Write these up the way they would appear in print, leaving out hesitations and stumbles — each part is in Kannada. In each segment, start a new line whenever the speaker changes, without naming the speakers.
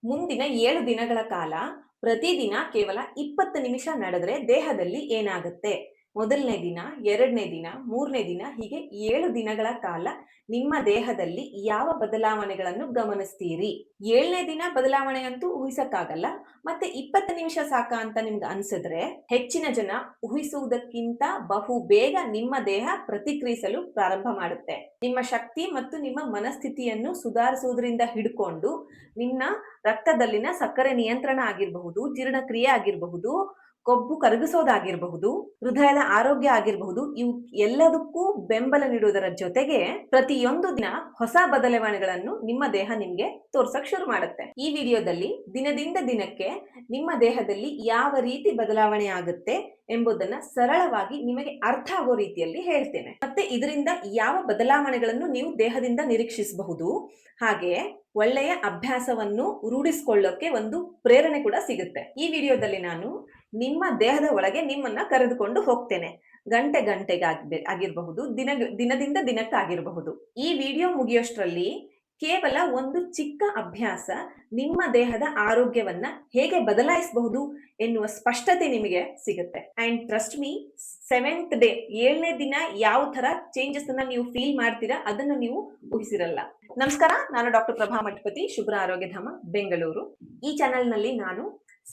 ಮುಂದಿನ 7 ದಿನಗಳ ಕಾಲ ಪ್ರತಿದಿನ ಕೇವಲ 20 ನಿಮಿಷ ನಡೆದ್ರೆ ದೇಹದಲ್ಲಿ ಏನಾಗುತ್ತೆ? ಮೊದಲನೇ ದಿನ, 2ನೇ ದಿನ, 3ನೇ ದಿನ ಹೀಗೆ 7 ದಿನಗಳ ಕಾಲ ನಿಮ್ಮ ದೇಹದಲ್ಲಿ ಯಾವ ಬದಲಾವಣೆಗಳನ್ನು ಗಮನಿಸ್ತೀರಿ? 7ನೇ ದಿನ ಬದಲಾವಣೆ ಅಂತೂ ಊಹಿಸಕ್ಕಾಗಲ್ಲ. ಮತ್ತೆ 20 ನಿಮಿಷ ಸಾಕಾ ಅಂತ ನಿಮ್ಗೆ ಅನ್ಸಿದ್ರೆ, ಹೆಚ್ಚಿನ ಜನ ಊಹಿಸುವುದಕ್ಕಿಂತ ಬಹು ಬೇಗ ನಿಮ್ಮ ದೇಹ ಪ್ರತಿಕ್ರಿಯಿಸಲು ಪ್ರಾರಂಭ ಮಾಡುತ್ತೆ. ನಿಮ್ಮ ಶಕ್ತಿ ಮತ್ತು ನಿಮ್ಮ ಮನಸ್ಥಿತಿಯನ್ನು ಸುಧಾರಿಸುವುದರಿಂದ ಹಿಡ್ಕೊಂಡು ನಿಮ್ಮ ರಕ್ತದಲ್ಲಿನ ಸಕ್ಕರೆ ನಿಯಂತ್ರಣ ಆಗಿರಬಹುದು, ಜೀರ್ಣಕ್ರಿಯೆ ಆಗಿರಬಹುದು, ಕೊಬ್ಬು ಕರಗಿಸೋದಾಗಿರಬಹುದು, ಹೃದಯದ ಆರೋಗ್ಯ ಆಗಿರಬಹುದು, ಇವು ಎಲ್ಲದಕ್ಕೂ ಬೆಂಬಲ ನೀಡುವುದರ ಜೊತೆಗೆ ಪ್ರತಿಯೊಂದು ದಿನ ಹೊಸ ಬದಲಾವಣೆಗಳನ್ನು ನಿಮ್ಮ ದೇಹ ನಿಮ್ಗೆ ತೋರ್ಸಕ್ ಶುರು ಮಾಡುತ್ತೆ. ಈ ವಿಡಿಯೋದಲ್ಲಿ ದಿನದಿಂದ ದಿನಕ್ಕೆ ನಿಮ್ಮ ದೇಹದಲ್ಲಿ ಯಾವ ರೀತಿ ಬದಲಾವಣೆ ಆಗುತ್ತೆ ಎಂಬುದನ್ನ ಸರಳವಾಗಿ ನಿಮಗೆ ಅರ್ಥ ಆಗೋ ರೀತಿಯಲ್ಲಿ ಹೇಳ್ತೇನೆ. ಮತ್ತೆ ಇದರಿಂದ ಯಾವ ಬದಲಾವಣೆಗಳನ್ನು ನೀವು ದೇಹದಿಂದ ನಿರೀಕ್ಷಿಸಬಹುದು, ಹಾಗೆ ಒಳ್ಳೆಯ ಅಭ್ಯಾಸವನ್ನು ರೂಢಿಸಿಕೊಳ್ಳೋಕೆ ಒಂದು ಪ್ರೇರಣೆ ಕೂಡ ಸಿಗುತ್ತೆ. ಈ ವಿಡಿಯೋದಲ್ಲಿ ನಾನು ನಿಮ್ಮ ದೇಹದ ಒಳಗೆ ನಿಮ್ಮನ್ನ ಕರೆದುಕೊಂಡು ಹೋಗ್ತೇನೆ. ಆಗಿರಬಹುದು, ದಿನದಿಂದ ದಿನಕ್ಕಾಗಿರಬಹುದು. ಈ ವಿಡಿಯೋ ಮುಗಿಯೋಷ್ಟರಲ್ಲಿ ಕೇವಲ ಒಂದು ಚಿಕ್ಕ ಅಭ್ಯಾಸ ನಿಮ್ಮ ದೇಹದ ಆರೋಗ್ಯವನ್ನ ಹೇಗೆ ಬದಲಾಯಿಸಬಹುದು ಎನ್ನುವ ಸ್ಪಷ್ಟತೆ ನಿಮಗೆ ಸಿಗುತ್ತೆ. And trust me, 7th day 7ನೇ ದಿನ ಯಾವ ತರ ಚೇಂಜಸ್ ಅನ್ನ ನೀವು ಫೀಲ್ ಮಾಡ್ತೀರಾ ಅದನ್ನು ನೀವು ಊಹಿಸಿರಲ್ಲ. ನಮಸ್ಕಾರ, ನಾನು ಡಾಕ್ಟರ್ ಪ್ರಭಾ ಮಠಪತಿ, ಶುಭ್ರ ಆರೋಗ್ಯಧಾಮ, ಬೆಂಗಳೂರು. ಈ ಚಾನೆಲ್ ನಲ್ಲಿ ನಾನು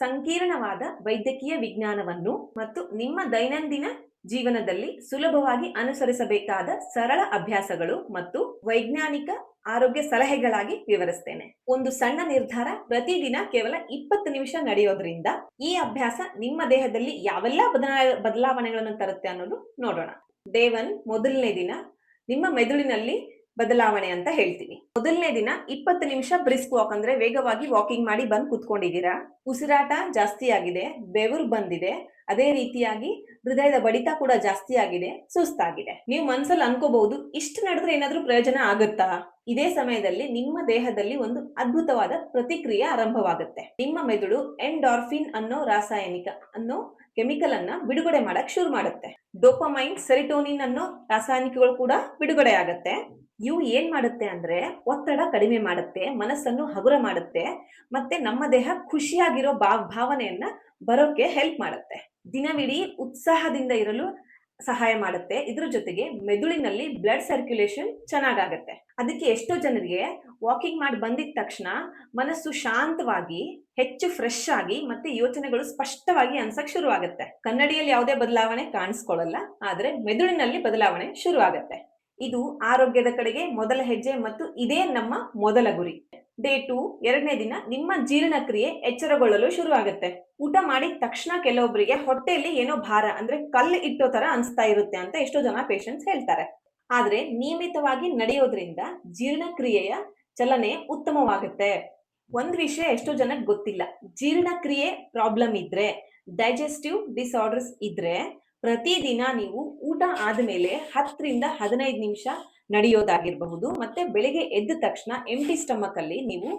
ಸಂಕೀರ್ಣವಾದ ವೈದ್ಯಕೀಯ ವಿಜ್ಞಾನವನ್ನು ಮತ್ತು ನಿಮ್ಮ ದೈನಂದಿನ ಜೀವನದಲ್ಲಿ ಸುಲಭವಾಗಿ ಅನುಸರಿಸಬೇಕಾದ ಸರಳ ಅಭ್ಯಾಸಗಳು ಮತ್ತು ವೈಜ್ಞಾನಿಕ ಆರೋಗ್ಯ ಸಲಹೆಗಳಾಗಿ ವಿವರಿಸ್ತೇನೆ. ಒಂದು ಸಣ್ಣ ನಿರ್ಧಾರ ಪ್ರತಿದಿನ ಕೇವಲ 20 ನಿಮಿಷ ನಡೆಯೋದ್ರಿಂದ ಈ ಅಭ್ಯಾಸ ನಿಮ್ಮ ದೇಹದಲ್ಲಿ ಯಾವೆಲ್ಲ ಬದಲಾವಣೆಗಳನ್ನು ತರುತ್ತೆ ಅನ್ನೋದು ನೋಡೋಣ. ಡೇ 1, ಮೊದಲನೇ ದಿನ, ನಿಮ್ಮ ಮೆದುಳಿನಲ್ಲಿ ಬದಲಾವಣೆ ಅಂತ ಹೇಳ್ತೀನಿ. ಮೊದಲನೇ ದಿನ 20 ನಿಮಿಷ ಬ್ರಿಸ್ಕ್ ವಾಕ್, ಅಂದ್ರೆ ವೇಗವಾಗಿ ವಾಕಿಂಗ್ ಮಾಡಿ ಬಂದು ಕುತ್ಕೊಂಡಿದ್ದೀರಾ. ಉಸಿರಾಟ ಜಾಸ್ತಿ ಆಗಿದೆ, ಬೆವರು ಬಂದಿದೆ, ಅದೇ ರೀತಿಯಾಗಿ ಹೃದಯದ ಬಡಿತ ಕೂಡ ಜಾಸ್ತಿ ಆಗಿದೆ, ಸುಸ್ತಾಗಿದೆ. ನೀವು ಮನಸ್ಸಲ್ಲಿ ಅನ್ಕೋಬಹುದು, ಇಷ್ಟು ನಡೆದ್ರೆ ಏನಾದ್ರೂ ಪ್ರಯೋಜನ ಆಗುತ್ತಾ? ಇದೇ ಸಮಯದಲ್ಲಿ ನಿಮ್ಮ ದೇಹದಲ್ಲಿ ಒಂದು ಅದ್ಭುತವಾದ ಪ್ರತಿಕ್ರಿಯೆ ಆರಂಭವಾಗುತ್ತೆ. ನಿಮ್ಮ ಮೆದುಳು ಎಂಡಾರ್ಫಿನ್ ಅನ್ನೋ ರಾಸಾಯನಿಕ ಅನ್ನೋ ಕೆಮಿಕಲ್ ಅನ್ನ ಬಿಡುಗಡೆ ಮಾಡಕ್ ಶುರು ಮಾಡುತ್ತೆ. ಡೋಪಮೈನ್, ಸೆರಿಟೋನಿನ್ ಅನ್ನೋ ರಾಸಾಯನಿಕಗಳು ಕೂಡ ಬಿಡುಗಡೆ ಆಗುತ್ತೆ. ಇವು ಏನ್ ಮಾಡುತ್ತೆ ಅಂದ್ರೆ ಒತ್ತಡ ಕಡಿಮೆ ಮಾಡುತ್ತೆ, ಮನಸ್ಸನ್ನು ಹಗುರ ಮಾಡುತ್ತೆ, ಮತ್ತೆ ನಮ್ಮ ದೇಹ ಖುಷಿಯಾಗಿರೋ ಭಾವನೆಯನ್ನ ಬರೋಕೆ ಹೆಲ್ಪ್ ಮಾಡುತ್ತೆ. ದಿನವಿಡೀ ಉತ್ಸಾಹದಿಂದ ಇರಲು ಸಹಾಯ ಮಾಡುತ್ತೆ. ಇದ್ರ ಜೊತೆಗೆ ಮೆದುಳಿನಲ್ಲಿ ಬ್ಲಡ್ ಸರ್ಕ್ಯುಲೇಷನ್ ಚೆನ್ನಾಗಾಗತ್ತೆ. ಅದಕ್ಕೆ ಎಷ್ಟೋ ಜನರಿಗೆ ವಾಕಿಂಗ್ ಮಾಡಿ ಬಂದಿದ ತಕ್ಷಣ ಮನಸ್ಸು ಶಾಂತವಾಗಿ, ಹೆಚ್ಚು ಫ್ರೆಶ್ ಆಗಿ, ಮತ್ತೆ ಯೋಚನೆಗಳು ಸ್ಪಷ್ಟವಾಗಿ ಅನ್ಸಕ್ ಶುರು ಆಗುತ್ತೆ. ಕನ್ನಡಿಯಲ್ಲಿ ಯಾವುದೇ ಬದಲಾವಣೆ ಕಾಣಿಸ್ಕೊಳ್ಳಲ್ಲ, ಆದ್ರೆ ಮೆದುಳಿನಲ್ಲಿ ಬದಲಾವಣೆ ಶುರು ಆಗತ್ತೆ. ಇದು ಆರೋಗ್ಯದ ಕಡೆಗೆ ಮೊದಲ ಹೆಜ್ಜೆ ಮತ್ತು ಇದೇ ನಮ್ಮ ಮೊದಲ ಗುರಿ. ಡೇ 2, 2ನೇ ದಿನ, ನಿಮ್ಮ ಜೀರ್ಣಕ್ರಿಯೆ ಎಚ್ಚರಗೊಳ್ಳಲು ಶುರು ಆಗುತ್ತೆ. ಊಟ ಮಾಡಿದ ತಕ್ಷಣ ಕೆಲವೊಬ್ಬರಿಗೆ ಹೊಟ್ಟೆಯಲ್ಲಿ ಏನೋ ಭಾರ, ಅಂದ್ರೆ ಕಲ್ಲು ಇಟ್ಟೋ ತರ ಅನ್ಸ್ತಾ ಇರುತ್ತೆ ಅಂತ ಎಷ್ಟೋ ಜನ ಪೇಷಂಟ್ಸ್ ಹೇಳ್ತಾರೆ. ಆದ್ರೆ ನಿಯಮಿತವಾಗಿ ನಡೆಯೋದ್ರಿಂದ ಜೀರ್ಣಕ್ರಿಯೆಯ ಚಲನೆ ಉತ್ತಮವಾಗುತ್ತೆ. ಒಂದ್ ವಿಷಯ ಎಷ್ಟೋ ಜನಕ್ಕೆ ಗೊತ್ತಿಲ್ಲ, ಜೀರ್ಣಕ್ರಿಯೆ ಪ್ರಾಬ್ಲಮ್ ಇದ್ರೆ, ಡೈಜೆಸ್ಟಿವ್ ಡಿಸಾರ್ಡರ್ಸ್ ಇದ್ರೆ ಪ್ರತಿದಿನ ನೀವು ಊಟ ಆದ್ಮೇಲೆ 10 ರಿಂದ 15 ನಿಮಿಷ ನಡೆಯೋದಾಗಿರಬಹುದು, ಮತ್ತೆ ಬೆಳಿಗ್ಗೆ ಎದ್ದ ತಕ್ಷಣ ಎಂಟಿ ಸ್ಟಮಕ್ ಅಲ್ಲಿ ನೀವು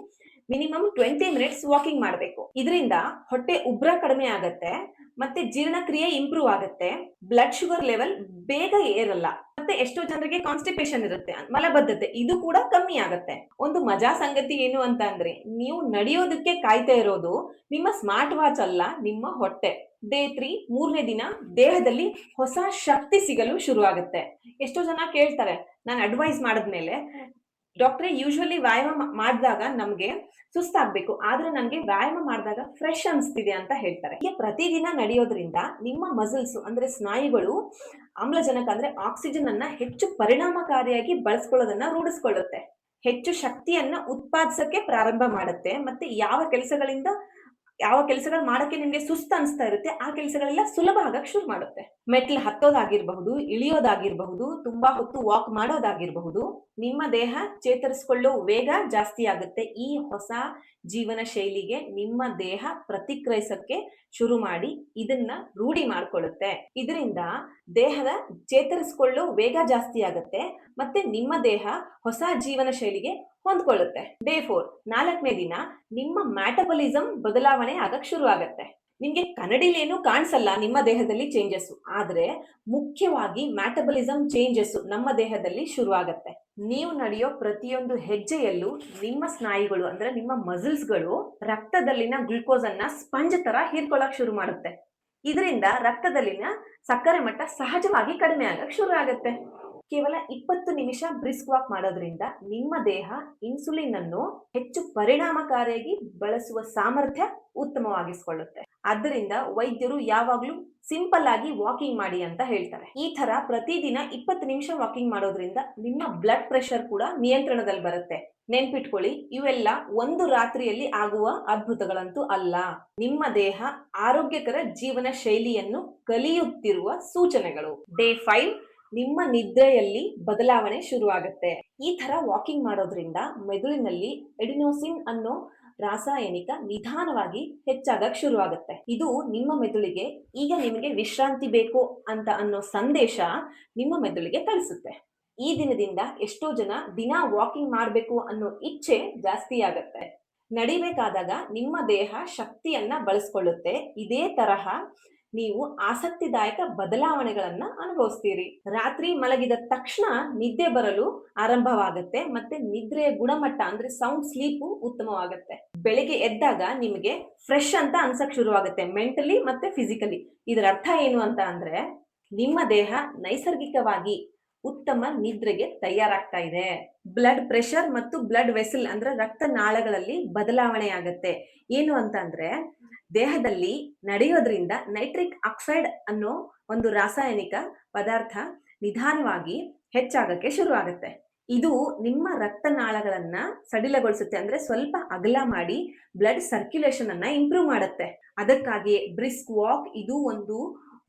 ಮಿನಿಮಮ್ 20 ಮಿನಿಟ್ಸ್ ವಾಕಿಂಗ್ ಮಾಡಬೇಕು. ಇದರಿಂದ ಹೊಟ್ಟೆ ಉಬ್ರ ಕಡಿಮೆ ಆಗತ್ತೆ, ಮತ್ತೆ ಜೀರ್ಣಕ್ರಿಯೆ ಇಂಪ್ರೂವ್ ಆಗುತ್ತೆ, ಬ್ಲಡ್ ಶುಗರ್ ಲೆವೆಲ್ ಬೇಗ ಏರಲ್ಲ, ಮತ್ತೆ ಎಷ್ಟೋ ಜನರಿಗೆ ಕಾನ್ಸ್ಟಿಪೇಷನ್ ಇರುತ್ತೆ, ಮಲಬದ್ಧತೆ, ಇದು ಕೂಡ ಕಮ್ಮಿ ಆಗತ್ತೆ. ಒಂದು ಮಜಾ ಸಂಗತಿ ಏನು ಅಂತ ಅಂದ್ರೆ, ನೀವು ನಡೆಯೋದಕ್ಕೆ ಕಾಯ್ತಾ ಇರೋದು ನಿಮ್ಮ ಸ್ಮಾರ್ಟ್ ವಾಚ್ ಅಲ್ಲ, ನಿಮ್ಮ ಹೊಟ್ಟೆ. ಡೇ 3, 3ನೇ ದಿನ, ದೇಹದಲ್ಲಿ ಹೊಸ ಶಕ್ತಿ ಸಿಗಲು ಶುರು ಆಗುತ್ತೆ. ಎಷ್ಟೋ ಜನ ಕೇಳ್ತಾರೆ, ನಾನು ಅಡ್ವೈಸ್ ಮಾಡಿದ್ಮೇಲೆ, ಡಾಕ್ಟ್ರೆ ಯೂಶುವಲಿ ವ್ಯಾಯಾಮ ಮಾಡಿದಾಗ ನಮ್ಗೆ ಸುಸ್ತಾಗ್ಬೇಕು, ಆದ್ರೆ ನನ್ಗೆ ವ್ಯಾಯಾಮ ಮಾಡಿದಾಗ ಫ್ರೆಶ್ ಅನ್ಸ್ತಿದೆ ಅಂತ ಹೇಳ್ತಾರೆ. ಹೀಗೆ ಪ್ರತಿದಿನ ನಡೆಯೋದ್ರಿಂದ ನಿಮ್ಮ ಮಸಲ್ಸ್ ಅಂದ್ರೆ ಸ್ನಾಯುಗಳು ಆಮ್ಲಜನಕ ಅಂದ್ರೆ ಆಕ್ಸಿಜನ್ ಅನ್ನ ಹೆಚ್ಚು ಪರಿಣಾಮಕಾರಿಯಾಗಿ ಬಳಸ್ಕೊಳ್ಳೋದನ್ನ ರೂಢಿಸ್ಕೊಳ್ಳುತ್ತೆ, ಹೆಚ್ಚು ಶಕ್ತಿಯನ್ನ ಉತ್ಪಾದಿಸಕ್ಕೆ ಪ್ರಾರಂಭ ಮಾಡುತ್ತೆ, ಮತ್ತೆ ಯಾವ ಕೆಲಸಗಳು ಮಾಡಕ್ಕೆ ನಿಮ್ಗೆ ಸುಸ್ತು ಅನಿಸ್ತಾ ಇರುತ್ತೆ ಆ ಕೆಲಸಗಳೆಲ್ಲ ಸುಲಭ ಆಗಕ್ ಶುರು ಮಾಡುತ್ತೆ. ಮೆಟ್ಲು ಹತ್ತೋದಾಗಿರ್ಬಹುದು, ಇಳಿಯೋದಾಗಿರ್ಬಹುದು, ತುಂಬಾ ಹೊತ್ತು ವಾಕ್ ಮಾಡೋದಾಗಿರ್ಬಹುದು, ನಿಮ್ಮ ದೇಹ ಚೇತರಿಸಿಕೊಳ್ಳೋ ವೇಗ ಜಾಸ್ತಿ ಆಗುತ್ತೆ. ಈ ಹೊಸ ಜೀವನ ಶೈಲಿಗೆ ನಿಮ್ಮ ದೇಹ ಪ್ರತಿಕ್ರಿಯಿಸಕ್ಕೆ ಶುರು ಮಾಡಿ ಇದನ್ನ ರೂಢಿ ಮಾಡ್ಕೊಳ್ಳುತ್ತೆ. ಇದರಿಂದ ದೇಹದ ಚೇತರಿಸಿಕೊಳ್ಳೋ ವೇಗ ಜಾಸ್ತಿ ಆಗುತ್ತೆ, ಮತ್ತೆ ನಿಮ್ಮ ದೇಹ ಹೊಸ ಜೀವನ ಶೈಲಿಗೆ ಹೊಂದ್ಕೊಳ್ಳುತ್ತೆ. ಡೇ 4 4ನೇ ದಿನ ನಿಮ್ಮ ಮ್ಯಾಟಬಲಿಸಮ್ ಬದಲಾವಣೆ ಆಗಕ್ ಶುರು ಆಗತ್ತೆ. ನಿಮ್ಗೆ ಕನ್ನಡಿಲೇನು ಕಾಣಿಸಲ್ಲ ನಿಮ್ಮ ದೇಹದಲ್ಲಿ ಚೇಂಜಸ್, ಆದ್ರೆ ಮುಖ್ಯವಾಗಿ ಮ್ಯಾಟಬಲಿಸಮ್ ಚೇಂಜಸ್ ನಮ್ಮ ದೇಹದಲ್ಲಿ ಶುರು ಆಗತ್ತೆ. ನೀವು ನಡೆಯೋ ಪ್ರತಿಯೊಂದು ಹೆಜ್ಜೆಯಲ್ಲೂ ನಿಮ್ಮ ಸ್ನಾಯುಗಳು ಅಂದ್ರೆ ನಿಮ್ಮ ಮಸಲ್ಸ್ಗಳು ರಕ್ತದಲ್ಲಿನ ಗ್ಲುಕೋಸ್ ಅನ್ನ ಸ್ಪಂಜ್ ತರ ಹೀರ್ಕೊಳಕ್ ಶುರು ಮಾಡುತ್ತೆ. ಇದರಿಂದ ರಕ್ತದಲ್ಲಿನ ಸಕ್ಕರೆ ಮಟ್ಟ ಸಹಜವಾಗಿ ಕಡಿಮೆ ಆಗಕ್ ಶುರು ಆಗತ್ತೆ. ಕೇವಲ 20 ನಿಮಿಷ ಬ್ರಿಸ್ಕ್ ವಾಕ್ ಮಾಡೋದ್ರಿಂದ ನಿಮ್ಮ ದೇಹ ಇನ್ಸುಲಿನ್ ಅನ್ನು ಹೆಚ್ಚು ಪರಿಣಾಮಕಾರಿಯಾಗಿ ಬಳಸುವ ಸಾಮರ್ಥ್ಯ ಉತ್ತಮವಾಗಿಸಿಕೊಳ್ಳುತ್ತೆ. ಆದ್ದರಿಂದ ವೈದ್ಯರು ಯಾವಾಗ್ಲೂ ಸಿಂಪಲ್ ಆಗಿ ವಾಕಿಂಗ್ ಮಾಡಿ ಅಂತ ಹೇಳ್ತಾರೆ. ಈ ತರ ಪ್ರತಿದಿನ 20 ನಿಮಿಷ ವಾಕಿಂಗ್ ಮಾಡೋದ್ರಿಂದ ನಿಮ್ಮ ಬ್ಲಡ್ ಪ್ರೆಷರ್ ಕೂಡ ನಿಯಂತ್ರಣದಲ್ಲಿ ಬರುತ್ತೆ. ನೆನ್ಪಿಟ್ಕೊಳ್ಳಿ, ಇವೆಲ್ಲ ಒಂದು ರಾತ್ರಿಯಲ್ಲಿ ಆಗುವ ಅದ್ಭುತಗಳಂತೂ ಅಲ್ಲ. ನಿಮ್ಮ ದೇಹ ಆರೋಗ್ಯಕರ ಜೀವನ ಶೈಲಿಯನ್ನು ಕಲಿಯುತ್ತಿರುವ ಸೂಚನೆಗಳು. ಡೇ 5 ನಿಮ್ಮ ನಿದ್ರೆಯಲ್ಲಿ ಬದಲಾವಣೆ ಶುರುವಾಗುತ್ತೆ. ಈ ತರ ವಾಕಿಂಗ್ ಮಾಡೋದ್ರಿಂದ ಮೆದುಳಿನಲ್ಲಿ ಎಡಿನೋಸಿನ್ ಅನ್ನೋ ರಾಸಾಯನಿಕ ನಿಧಾನವಾಗಿ ಹೆಚ್ಚಾಗಕ್ ಶುರುವಾಗುತ್ತೆ. ಇದು ನಿಮ್ಮ ಮೆದುಳಿಗೆ ಈಗ ನಿಮಗೆ ವಿಶ್ರಾಂತಿ ಬೇಕು ಅಂತ ಅನ್ನೋ ಸಂದೇಶ ನಿಮ್ಮ ಮೆದುಳಿಗೆ ಕಳಿಸುತ್ತೆ. ಈ ದಿನದಿಂದ ಎಷ್ಟೋ ಜನ ದಿನ ವಾಕಿಂಗ್ ಮಾಡ್ಬೇಕು ಅನ್ನೋ ಇಚ್ಛೆ ಜಾಸ್ತಿ ಆಗತ್ತೆ. ನಡಿಬೇಕಾದಾಗ ನಿಮ್ಮ ದೇಹ ಶಕ್ತಿಯನ್ನ ಬಳಸ್ಕೊಳ್ಳುತ್ತೆ. ಇದೇ ತರಹ ನೀವು ಆಸಕ್ತಿದಾಯಕ ಬದಲಾವಣೆಗಳನ್ನ ಅನುಭವಿಸ್ತೀರಿ. ರಾತ್ರಿ ಮಲಗಿದ ತಕ್ಷಣ ನಿದ್ದೆ ಬರಲು ಆರಂಭವಾಗುತ್ತೆ, ಮತ್ತೆ ನಿದ್ರೆಯ ಗುಣಮಟ್ಟ ಅಂದ್ರೆ ಸೌಂಡ್ ಸ್ಲೀಪು ಉತ್ತಮವಾಗುತ್ತೆ. ಬೆಳಿಗ್ಗೆ ಎದ್ದಾಗ ನಿಮಗೆ ಫ್ರೆಶ್ ಅಂತ ಅನ್ಸಕ್ ಶುರುವಾಗುತ್ತೆ, ಮೆಂಟಲಿ ಮತ್ತೆ ಫಿಸಿಕಲಿ. ಇದರ ಅರ್ಥ ಏನು ಅಂತ ಅಂದ್ರೆ ನಿಮ್ಮ ದೇಹ ನೈಸರ್ಗಿಕವಾಗಿ ಉತ್ತಮ ನಿದ್ರೆಗೆ ತಯಾರಾಗ್ತಾ ಇದೆ. ಬ್ಲಡ್ ಪ್ರೆಷರ್ ಮತ್ತು ಬ್ಲಡ್ ವೆಸಲ್ ಅಂದ್ರೆ ರಕ್ತನಾಳಗಳಲ್ಲಿ ಬದಲಾವಣೆ ಆಗತ್ತೆ. ಏನು ಅಂತ ಅಂದ್ರೆ ದೇಹದಲ್ಲಿ ನಡೆಯೋದ್ರಿಂದ ನೈಟ್ರಿಕ್ ಆಕ್ಸೈಡ್ ಅನ್ನೋ ಒಂದು ರಾಸಾಯನಿಕ ಪದಾರ್ಥ ನಿಧಾನವಾಗಿ ಹೆಚ್ಚಾಗಕ್ಕೆ ಶುರು ಆಗುತ್ತೆ. ಇದು ನಿಮ್ಮ ರಕ್ತನಾಳಗಳನ್ನ ಸಡಿಲಗೊಳಿಸುತ್ತೆ, ಅಂದ್ರೆ ಸ್ವಲ್ಪ ಅಗಲ ಮಾಡಿ ಬ್ಲಡ್ ಸರ್ಕ್ಯುಲೇಷನ್ ಅನ್ನ ಇಂಪ್ರೂವ್ ಮಾಡುತ್ತೆ. ಅದಕ್ಕಾಗಿ ಬ್ರಿಸ್ಕ್ ವಾಕ್ ಇದು ಒಂದು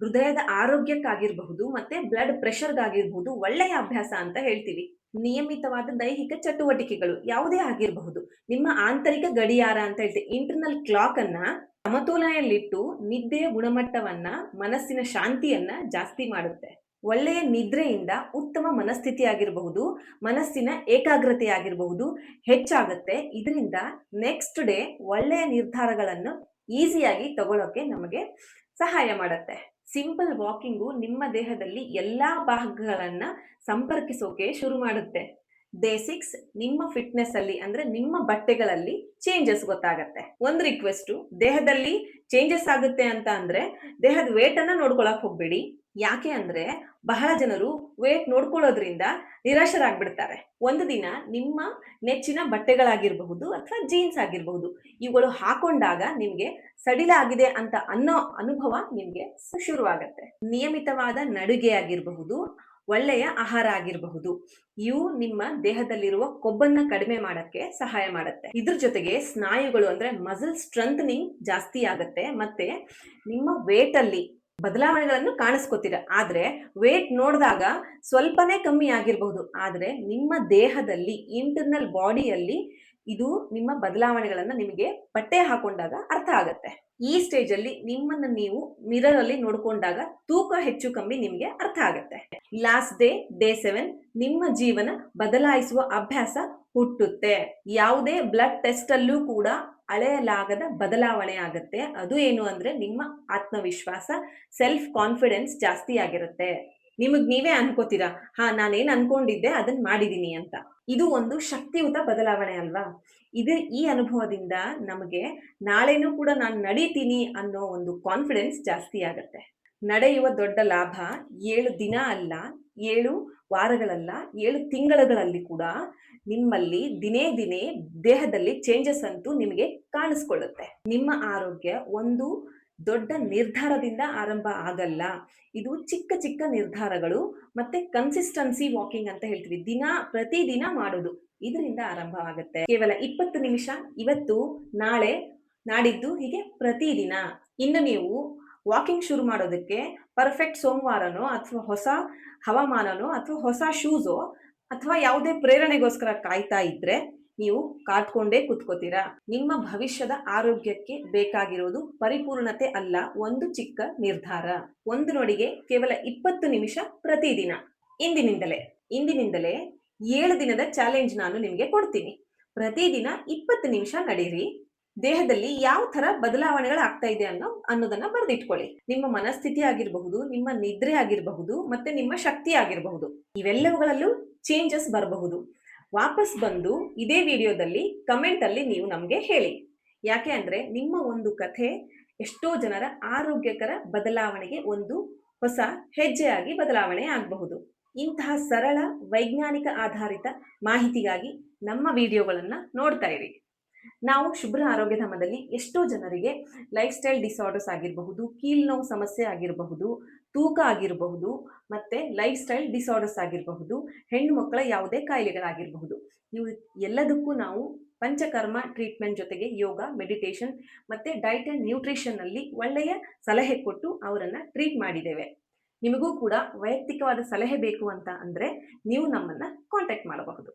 ಹೃದಯದ ಆರೋಗ್ಯಕ್ಕಾಗಿರಬಹುದು ಮತ್ತೆ ಬ್ಲಡ್ ಪ್ರೆಷರ್ಗಾಗಿರ್ಬಹುದು ಒಳ್ಳೆಯ ಅಭ್ಯಾಸ ಅಂತ ಹೇಳ್ತೀವಿ. ನಿಯಮಿತವಾದ ದೈಹಿಕ ಚಟುವಟಿಕೆಗಳು ಯಾವುದೇ ಆಗಿರಬಹುದು, ನಿಮ್ಮ ಆಂತರಿಕ ಗಡಿಯಾರ ಅಂತ ಹೇಳ್ತೀವಿ, ಇಂಟರ್ನಲ್ ಕ್ಲಾಕ್ ಅನ್ನ ಸಮತೋಲನೆಯಲ್ಲಿಟ್ಟು ನಿದ್ದೆಯ ಗುಣಮಟ್ಟವನ್ನ, ಮನಸ್ಸಿನ ಶಾಂತಿಯನ್ನ ಜಾಸ್ತಿ ಮಾಡುತ್ತೆ. ಒಳ್ಳೆಯ ನಿದ್ರೆಯಿಂದ ಉತ್ತಮ ಮನಸ್ಥಿತಿ ಆಗಿರಬಹುದು, ಮನಸ್ಸಿನ ಏಕಾಗ್ರತೆ ಆಗಿರಬಹುದು ಹೆಚ್ಚಾಗುತ್ತೆ. ಇದರಿಂದ ನೆಕ್ಸ್ಟ್ ಡೇ ಒಳ್ಳೆಯ ನಿರ್ಧಾರಗಳನ್ನು ಈಸಿಯಾಗಿ ತಗೊಳ್ಳೋಕೆ ನಮಗೆ ಸಹಾಯ ಮಾಡುತ್ತೆ. ಸಿಂಪಲ್ ವಾಕಿಂಗು ನಿಮ್ಮ ದೇಹದಲ್ಲಿ ಎಲ್ಲಾ ಭಾಗಗಳನ್ನ ಸಂಪರ್ಕಿಸೋಕೆ ಶುರು ಮಾಡುತ್ತೆ. ಡೇ 6 ನಿಮ್ಮ ಫಿಟ್ನೆಸ್ ಅಲ್ಲಿ ಅಂದ್ರೆ ನಿಮ್ಮ ಬಟ್ಟೆಗಳಲ್ಲಿ ಚೇಂಜಸ್ ಗೊತ್ತಾಗತ್ತೆ. ಒಂದು ರಿಕ್ವೆಸ್ಟ್, ದೇಹದಲ್ಲಿ ಚೇಂಜಸ್ ಆಗುತ್ತೆ ಅಂತ ಅಂದ್ರೆ ದೇಹದ ವೇಟ್ ಅನ್ನ ನೋಡ್ಕೊಳಕ್ ಹೋಗ್ಬೇಡಿ. ಯಾಕೆ ಅಂದ್ರೆ ಬಹಳ ಜನರು ವೇಟ್ ನೋಡ್ಕೊಳ್ಳೋದ್ರಿಂದ ನಿರಾಶರಾಗ್ಬಿಡ್ತಾರೆ. ಒಂದು ದಿನ ನಿಮ್ಮ ನೆಚ್ಚಿನ ಬಟ್ಟೆಗಳಾಗಿರಬಹುದು ಅಥವಾ ಜೀನ್ಸ್ ಆಗಿರಬಹುದು, ಇವುಗಳು ಹಾಕೊಂಡಾಗ ನಿಮ್ಗೆ ಸಡಿಲ ಆಗಿದೆ ಅಂತ ಅನ್ನೋ ಅನುಭವ ನಿಮ್ಗೆ ಶುರುವಾಗತ್ತೆ. ನಿಯಮಿತವಾದ ನಡುಗೆ ಆಗಿರಬಹುದು, ಒಳ್ಳೆಯ ಆಹಾರ ಆಗಿರಬಹುದು, ಇವು ನಿಮ್ಮ ದೇಹದಲ್ಲಿರುವ ಕೊಬ್ಬನ್ನ ಕಡಿಮೆ ಮಾಡಕ್ಕೆ ಸಹಾಯ ಮಾಡುತ್ತೆ. ಇದ್ರ ಜೊತೆಗೆ ಸ್ನಾಯುಗಳು ಅಂದ್ರೆ ಮಸಲ್ ಸ್ಟ್ರೆಂಥನಿಂಗ್ ಜಾಸ್ತಿ ಆಗತ್ತೆ, ಮತ್ತೆ ನಿಮ್ಮ ವೇಟ್ ಅಲ್ಲಿ ಬದಲಾವಣೆಗಳನ್ನು ಕಾಣಿಸ್ಕೋತೀರ. ಆದ್ರೆ ವೇಟ್ ನೋಡಿದಾಗ ಸ್ವಲ್ಪನೇ ಕಮ್ಮಿ ಆಗಿರಬಹುದು, ಆದ್ರೆ ನಿಮ್ಮ ದೇಹದಲ್ಲಿ ಇಂಟರ್ನಲ್ ಬಾಡಿಯಲ್ಲಿ ಇದು ನಿಮ್ಮ ಬದಲಾವಣೆಗಳನ್ನ ನಿಮಗೆ ಬಟ್ಟೆ ಹಾಕೊಂಡಾಗ ಅರ್ಥ ಆಗತ್ತೆ. ಈ ಸ್ಟೇಜ್ ಅಲ್ಲಿ ನಿಮ್ಮನ್ನ ನೀವು ಮಿರರ್ ಅಲ್ಲಿ ನೋಡ್ಕೊಂಡಾಗ ತೂಕ ಹೆಚ್ಚು ಕಮ್ಮಿ ನಿಮ್ಗೆ ಅರ್ಥ ಆಗತ್ತೆ. ಲಾಸ್ಟ್ ಡೇ 7 ನಿಮ್ಮ ಜೀವನ ಬದಲಾಯಿಸುವ ಅಭ್ಯಾಸ ಹುಟ್ಟುತ್ತೆ. ಯಾವುದೇ ಬ್ಲಡ್ ಟೆಸ್ಟ್ ಅಲ್ಲೂ ಕೂಡ ಅಳೆಯಲಾಗದ ಬದಲಾವಣೆ ಆಗುತ್ತೆ. ಅದು ಏನು ಅಂದ್ರೆ ನಿಮ್ಮ ಆತ್ಮವಿಶ್ವಾಸ, ಸೆಲ್ಫ್ ಕಾನ್ಫಿಡೆನ್ಸ್ ಜಾಸ್ತಿ ಆಗಿರುತ್ತೆ. ನಿಮಗ್ ನೀವೇ ಅನ್ಕೋತೀರಾ, ಹಾ ನಾನೇನ್ ಅನ್ಕೊಂಡಿದ್ದೆ ಅದನ್ನ ಮಾಡಿದೀನಿ ಅಂತ. ಇದು ಒಂದು ಶಕ್ತಿಯುತ ಬದಲಾವಣೆ ಅಲ್ವಾ? ಈ ಅನುಭವದಿಂದ ನಮಗೆ ನಾಳೆನೂ ಕೂಡ ನಾನು ನಡೀತೀನಿ ಅನ್ನೋ ಒಂದು ಕಾನ್ಫಿಡೆನ್ಸ್ ಜಾಸ್ತಿ ಆಗತ್ತೆ. ನಡೆಯುವ ದೊಡ್ಡ ಲಾಭ 7 ದಿನ ಅಲ್ಲ, 7 ವಾರಗಳಲ್ಲ, 7 ತಿಂಗಳುಗಳಲ್ಲಿ ಕೂಡ ನಿಮ್ಮಲ್ಲಿ ದಿನೇ ದಿನೇ ದೇಹದಲ್ಲಿ ಚೇಂಜಸ್ ಅಂತೂ ನಿಮಗೆ ಕಾಣಿಸ್ಕೊಳ್ಳುತ್ತೆ. ನಿಮ್ಮ ಆರೋಗ್ಯ ಒಂದು ದೊಡ್ಡ ನಿರ್ಧಾರದಿಂದ ಆರಂಭ ಆಗಲ್ಲ. ಇದು ಚಿಕ್ಕ ಚಿಕ್ಕ ನಿರ್ಧಾರಗಳು ಮತ್ತೆ ಕನ್ಸಿಸ್ಟೆನ್ಸಿ ವಾಕಿಂಗ್ ಅಂತ ಹೇಳ್ತೀವಿ, ಪ್ರತಿದಿನ ಮಾಡೋದು, ಇದರಿಂದ ಆರಂಭ ಆಗುತ್ತೆ. ಕೇವಲ 20 ನಿಮಿಷ ಇವತ್ತು, ನಾಳೆ, ನಾಡಿದ್ದು, ಹೀಗೆ ಪ್ರತಿದಿನ. ಇನ್ನು ನೀವು ವಾಕಿಂಗ್ ಶುರು ಮಾಡೋದಕ್ಕೆ ಪರ್ಫೆಕ್ಟ್ ಸೋಮವಾರನೋ ಅಥವಾ ಹೊಸ ಹವಾಮಾನನೋ ಅಥವಾ ಹೊಸ ಶೂಸೋ ಅಥವಾ ಯಾವುದೇ ಪ್ರೇರಣೆಗೋಸ್ಕರ ಕಾಯ್ತಾ ಇದ್ರೆ ನೀವು ಕಾತ್ಕೊಂಡೇ ಕುತ್ಕೋತೀರಾ. ನಿಮ್ಮ ಭವಿಷ್ಯದ ಆರೋಗ್ಯಕ್ಕೆ ಬೇಕಾಗಿರೋದು ಪರಿಪೂರ್ಣತೆ ಅಲ್ಲ, ಒಂದು ಚಿಕ್ಕ ನಿರ್ಧಾರ. ಒಂದು ನೋಡಿಗೆ ಕೇವಲ 20 ನಿಮಿಷ ಪ್ರತಿದಿನ. ಇಂದಿನಿಂದಲೇ 7 ದಿನದ ಚಾಲೆಂಜ್ ನಾನು ನಿಮ್ಗೆ ಕೊಡ್ತೀನಿ. ಪ್ರತಿದಿನ 20 ನಿಮಿಷ ನಡೀರಿ. ದೇಹದಲ್ಲಿ ಯಾವ ತರ ಬದಲಾವಣೆಗಳು ಆಗ್ತಾ ಇದೆ ಅನ್ನೋದನ್ನ ಬರೆದಿಟ್ಕೊಳ್ಳಿ. ನಿಮ್ಮ ಮನಸ್ಥಿತಿ ಆಗಿರಬಹುದು, ನಿಮ್ಮ ನಿದ್ರೆ ಆಗಿರಬಹುದು, ಮತ್ತೆ ನಿಮ್ಮ ಶಕ್ತಿ ಆಗಿರಬಹುದು. ಇವೆಲ್ಲವುಗಳಲ್ಲೂ ಚೇಂಜಸ್ ಬರಬಹುದು. ವಾಪಸ್ ಬಂದು ಇದೇ ವಿಡಿಯೋದಲ್ಲಿ ಕಮೆಂಟ್ ಅಲ್ಲಿ ನೀವು ನಮ್ಗೆ ಹೇಳಿ. ಯಾಕೆ ಅಂದ್ರೆ ನಿಮ್ಮ ಒಂದು ಕಥೆ ಎಷ್ಟೋ ಜನರ ಆರೋಗ್ಯಕರ ಬದಲಾವಣೆಗೆ ಒಂದು ಹೊಸ ಹೆಜ್ಜೆಯಾಗಿ ಬದಲಾವಣೆ ಆಗಬಹುದು. ಇಂತಹ ಸರಳ ವೈಜ್ಞಾನಿಕ ಆಧಾರಿತ ಮಾಹಿತಿಗಾಗಿ ನಮ್ಮ ವಿಡಿಯೋಗಳನ್ನ ನೋಡ್ತಾ ಇರಿ. ನಾವು ಶುಭ್ರ ಆರೋಗ್ಯಧಾಮದಲ್ಲಿ ಎಷ್ಟೋ ಜನರಿಗೆ ಲೈಫ್ ಸ್ಟೈಲ್ ಡಿಸಾರ್ಡರ್ಸ್ ಆಗಿರಬಹುದು, ಕೀಲ್ ನೋವು ಸಮಸ್ಯೆ ಆಗಿರಬಹುದು, ತೂಕ ಆಗಿರಬಹುದು, ಮತ್ತೆ ಲೈಫ್ ಸ್ಟೈಲ್ ಡಿಸಾರ್ಡರ್ಸ್ ಆಗಿರಬಹುದು, ಹೆಣ್ಣು ಮಕ್ಕಳ ಯಾವುದೇ ಕಾಯಿಲೆಗಳಾಗಿರಬಹುದು, ಇವು ಎಲ್ಲದಕ್ಕೂ ನಾವು ಪಂಚಕರ್ಮ ಟ್ರೀಟ್ಮೆಂಟ್ ಜೊತೆಗೆ ಯೋಗ, ಮೆಡಿಟೇಷನ್ ಮತ್ತೆ ಡೈಟ್ ಅಂಡ್ ನ್ಯೂಟ್ರಿಷನ್ ಅಲ್ಲಿ ಒಳ್ಳೆಯ ಸಲಹೆ ಕೊಟ್ಟು ಅವರನ್ನ ಟ್ರೀಟ್ ಮಾಡಿದ್ದೇವೆ. ನಿಮಗೂ ಕೂಡ ವೈಯಕ್ತಿಕವಾದ ಸಲಹೆ ಬೇಕು ಅಂತ ಅಂದ್ರೆ ನೀವು ನಮ್ಮನ್ನ ಕಾಂಟ್ಯಾಕ್ಟ್ ಮಾಡಬಹುದು.